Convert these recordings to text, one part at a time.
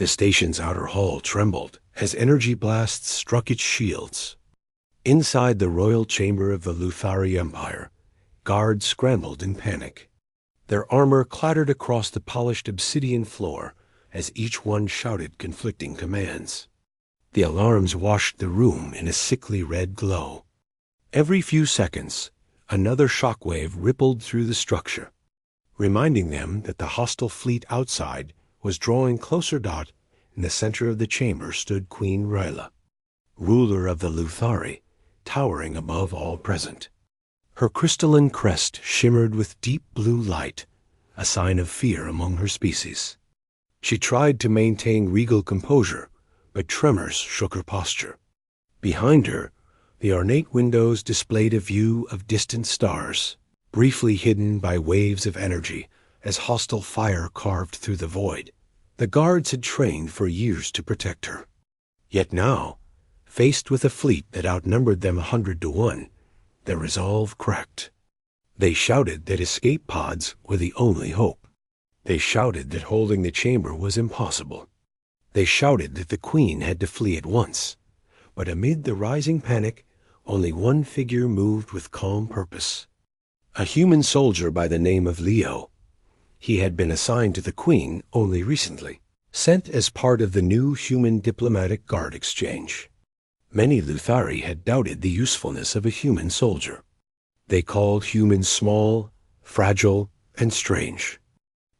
The station's outer hull trembled as energy blasts struck its shields. Inside the royal chamber of the Luthari Empire, guards scrambled in panic. Their armor clattered across the polished obsidian floor as each one shouted conflicting commands. The alarms washed the room in a sickly red glow. Every few seconds, another shockwave rippled through the structure, reminding them that the hostile fleet outside was drawing closer. In the center of the chamber stood Queen Ryla, ruler of the Luthari, towering above all present. Her crystalline crest shimmered with deep blue light, a sign of fear among her species. She tried to maintain regal composure, but tremors shook her posture. Behind her, the ornate windows displayed a view of distant stars, briefly hidden by waves of energy as hostile fire carved through the void. The guards had trained for years to protect her. Yet now, faced with a fleet that outnumbered them 100 to 1, their resolve cracked. They shouted that escape pods were the only hope. They shouted that holding the chamber was impossible. They shouted that the queen had to flee at once. But amid the rising panic, only one figure moved with calm purpose. A human soldier by the name of Leo. He had been assigned to the queen only recently, sent as part of the new human diplomatic guard exchange. Many Luthari had doubted the usefulness of a human soldier. They called humans small, fragile, and strange.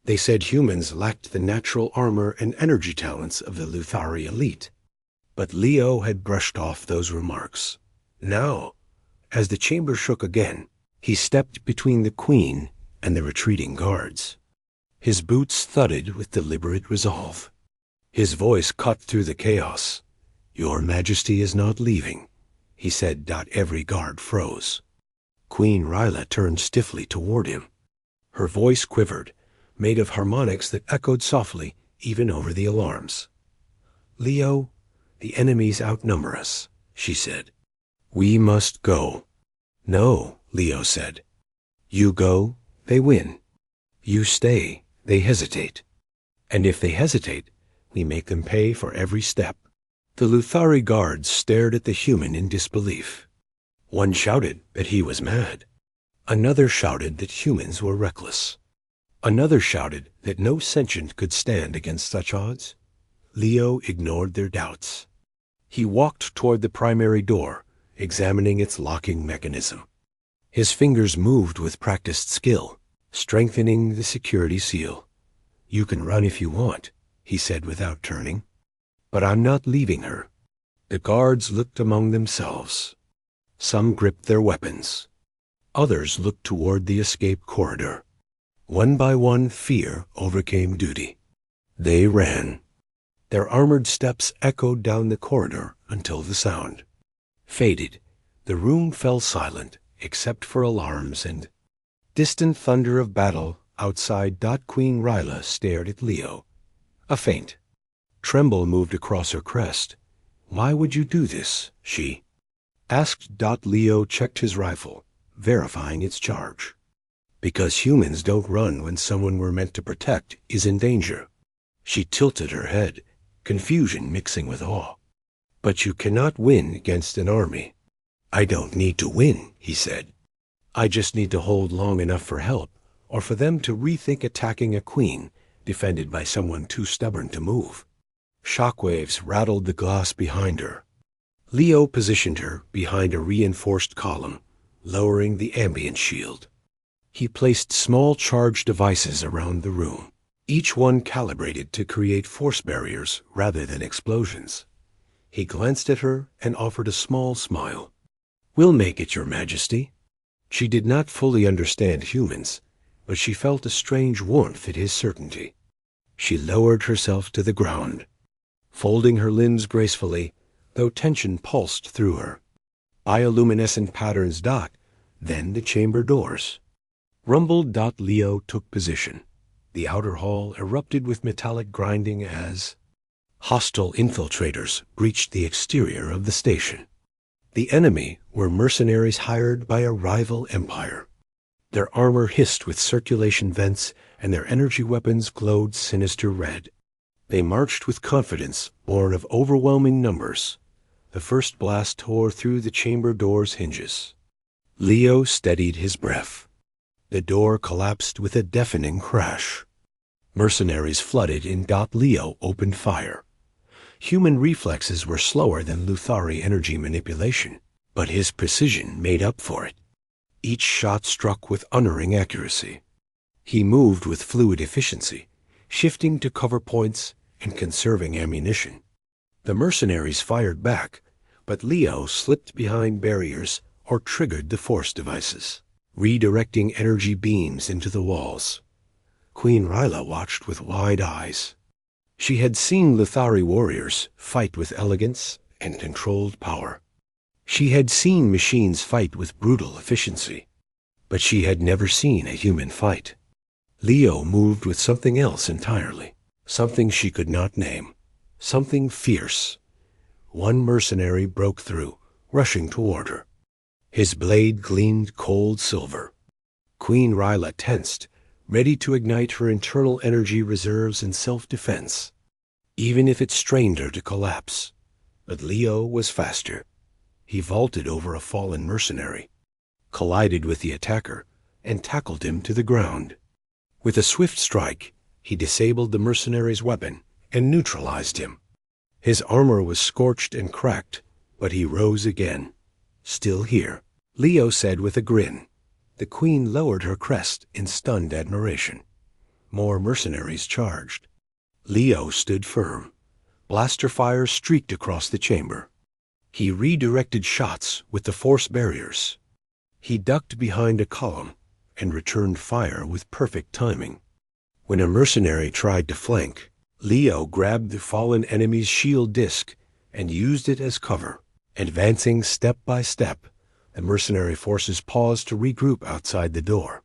They said humans lacked the natural armor and energy talents of the Luthari elite. But Leo had brushed off those remarks. Now, as the chamber shook again, he stepped between the queen and the retreating guards. His boots thudded with deliberate resolve. His voice cut through the chaos. "Your Majesty is not leaving," he said. Every guard froze. Queen Ryla turned stiffly toward him. Her voice quivered, made of harmonics that echoed softly even over the alarms. "Leo, the enemies outnumber us," she said. "We must go." "No," Leo said. "You go, they win. You stay, they hesitate. And if they hesitate, we make them pay for every step." The Luthari guards stared at the human in disbelief. One shouted that he was mad. Another shouted that humans were reckless. Another shouted that no sentient could stand against such odds. Leo ignored their doubts. He walked toward the primary door, examining its locking mechanism. His fingers moved with practiced skill, strengthening the security seal. "You can run if you want," he said without turning. "But I'm not leaving her." The guards looked among themselves. Some gripped their weapons. Others looked toward the escape corridor. One by one, fear overcame duty. They ran. Their armored steps echoed down the corridor until the sound faded. The room fell silent, except for alarms and distant thunder of battle outside. Queen Ryla stared at Leo. A faint tremble moved across her crest. "Why would you do this?" she asked. Leo checked his rifle, verifying its charge. "Because humans don't run when someone we're meant to protect is in danger." She tilted her head, confusion mixing with awe. "But you cannot win against an army." "I don't need to win," he said. "I just need to hold long enough for help, or for them to rethink attacking a queen defended by someone too stubborn to move." Shockwaves rattled the glass behind her. Leo positioned her behind a reinforced column, lowering the ambient shield. He placed small charge devices around the room, each one calibrated to create force barriers rather than explosions. He glanced at her and offered a small smile. "We'll make it, Your Majesty." She did not fully understand humans, but she felt a strange warmth at his certainty. She lowered herself to the ground, folding her limbs gracefully, though tension pulsed through her. Bioluminescent patterns. Then the chamber doors rumbled. Leo took position. The outer hall erupted with metallic grinding as hostile infiltrators breached the exterior of the station. The enemy were mercenaries hired by a rival empire. Their armor hissed with circulation vents, and their energy weapons glowed sinister red. They marched with confidence, born of overwhelming numbers. The first blast tore through the chamber door's hinges. Leo steadied his breath. The door collapsed with a deafening crash. Mercenaries flooded in. Leo opened fire. Human reflexes were slower than Luthari energy manipulation, but his precision made up for it. Each shot struck with unerring accuracy. He moved with fluid efficiency, shifting to cover points and conserving ammunition. The mercenaries fired back, but Leo slipped behind barriers or triggered the force devices, redirecting energy beams into the walls. Queen Ryla watched with wide eyes. She had seen Luthari warriors fight with elegance and controlled power. She had seen machines fight with brutal efficiency, but she had never seen a human fight. Leo moved with something else entirely, something she could not name, something fierce. One mercenary broke through, rushing toward her. His blade gleamed cold silver. Queen Ryla tensed, ready to ignite her internal energy reserves in self-defense, even if it strained her to collapse. But Leo was faster. He vaulted over a fallen mercenary, collided with the attacker, and tackled him to the ground. With a swift strike, he disabled the mercenary's weapon and neutralized him. His armor was scorched and cracked, but he rose again. Still here, Leo said with a grin. The queen lowered her crest in stunned admiration. More mercenaries charged. Leo stood firm. Blaster fire streaked across the chamber. He redirected shots with the force barriers. He ducked behind a column and returned fire with perfect timing. When a mercenary tried to flank, Leo grabbed the fallen enemy's shield disc and used it as cover. Advancing step by step, the mercenary forces paused to regroup outside the door.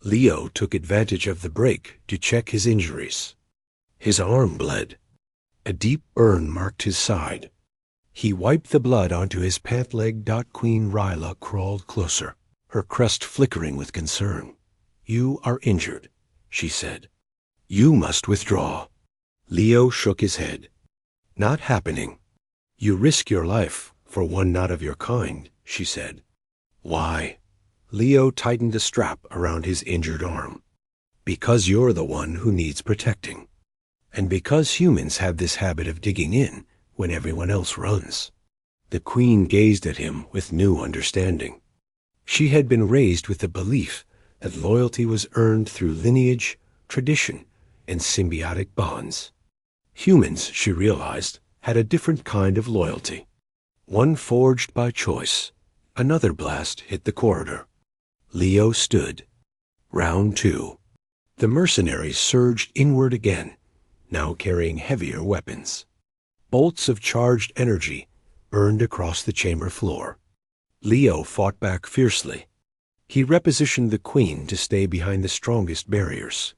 Leo took advantage of the break to check his injuries. His arm bled. A deep burn marked his side. He wiped the blood onto his pant leg. Queen Ryla crawled closer, her crest flickering with concern. "You are injured," she said. "You must withdraw." Leo shook his head. "Not happening. You risk your life for one not of your kind," she said. "Why?" Leo tightened a strap around his injured arm. "Because you're the one who needs protecting. And because humans have this habit of digging in when everyone else runs." The queen gazed at him with new understanding. She had been raised with the belief that loyalty was earned through lineage, tradition, and symbiotic bonds. Humans, she realized, had a different kind of loyalty, one forged by choice. Another blast hit the corridor. Leo stood. Round 2. The mercenaries surged inward again, now carrying heavier weapons. Bolts of charged energy burned across the chamber floor. Leo fought back fiercely. He repositioned the queen to stay behind the strongest barriers.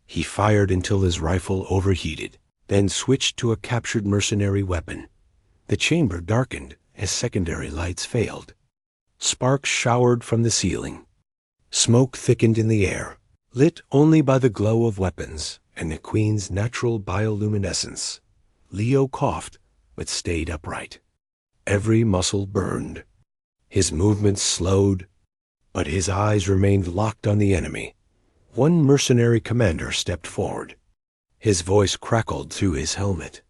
He fired until his rifle overheated, then switched to a captured mercenary weapon. The chamber darkened as secondary lights failed. Sparks showered from the ceiling. Smoke thickened in the air, lit only by the glow of weapons and the queen's natural bioluminescence. Leo coughed, but stayed upright. Every muscle burned. His movements slowed, but his eyes remained locked on the enemy. One mercenary commander stepped forward. His voice crackled through his helmet.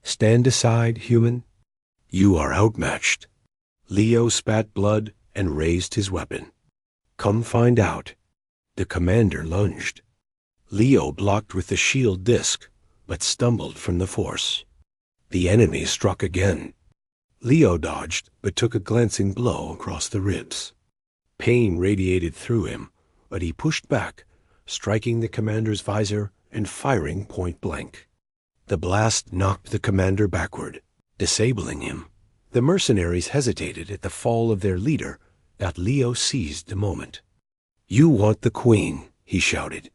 "Stand aside, human. You are outmatched." Leo spat blood and raised his weapon. "Come find out." The commander lunged. Leo blocked with the shield disc, but stumbled from the force. The enemy struck again. Leo dodged, but took a glancing blow across the ribs. Pain radiated through him, but he pushed back, striking the commander's visor and firing point blank. The blast knocked the commander backward, disabling him. The mercenaries hesitated at the fall of their leader. Leo seized the moment. "You want the queen," he shouted.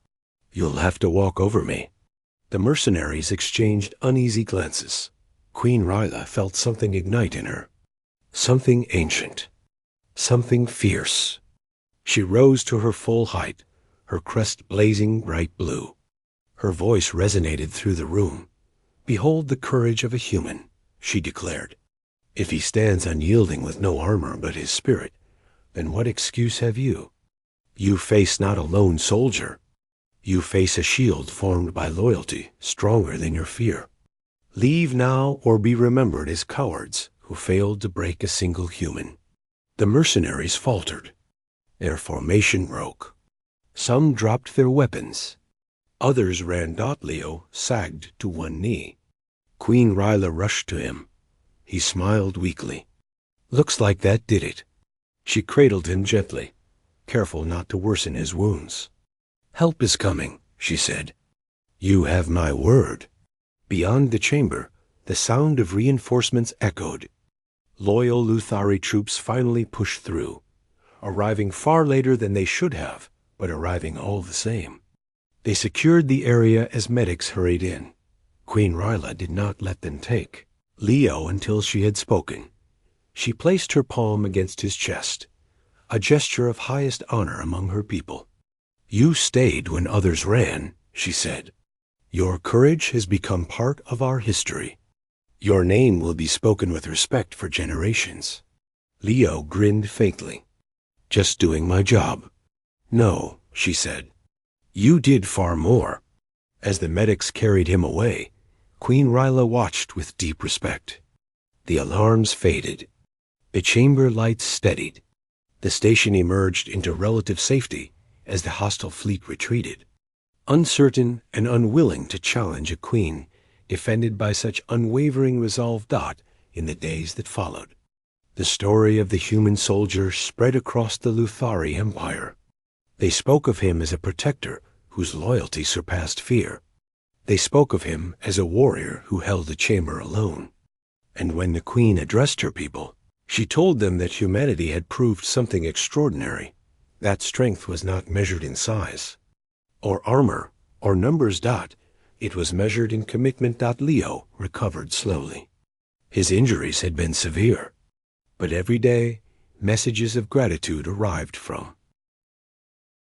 "You'll have to walk over me." The mercenaries exchanged uneasy glances. Queen Ryla felt something ignite in her. Something ancient. Something fierce. She rose to her full height, her crest blazing bright blue. Her voice resonated through the room. Behold the courage of a human, she declared. If he stands unyielding with no armor but his spirit, then what excuse have you? You face not a lone soldier. You face a shield formed by loyalty, stronger than your fear. Leave now or be remembered as cowards who failed to break a single human. The mercenaries faltered. Their formation broke. Some dropped their weapons. Others ran. Leo sagged to one knee. Queen Ryla rushed to him. He smiled weakly. Looks like that did it. She cradled him gently, careful not to worsen his wounds. Help is coming, she said. You have my word. Beyond the chamber, the sound of reinforcements echoed. Loyal Luthari troops finally pushed through, arriving far later than they should have, but arriving all the same. They secured the area as medics hurried in. Queen Ryla did not let them take Leo until she had spoken. She placed her palm against his chest, a gesture of highest honor among her people. You stayed when others ran, she said. Your courage has become part of our history. Your name will be spoken with respect for generations. Leo grinned faintly. Just doing my job. No, she said. You did far more. As the medics carried him away, Queen Ryla watched with deep respect. The alarms faded. The chamber lights steadied. The station emerged into relative safety as the hostile fleet retreated. Uncertain and unwilling to challenge a queen defended by such unwavering resolve. In the days that followed, the story of the human soldier spread across the Luthari Empire. They spoke of him as a protector whose loyalty surpassed fear. They spoke of him as a warrior who held the chamber alone. And when the queen addressed her people, she told them that humanity had proved something extraordinary. That strength was not measured in size, or armor, or numbers. It was measured in commitment. Leo recovered slowly. His injuries had been severe, but every day messages of gratitude arrived from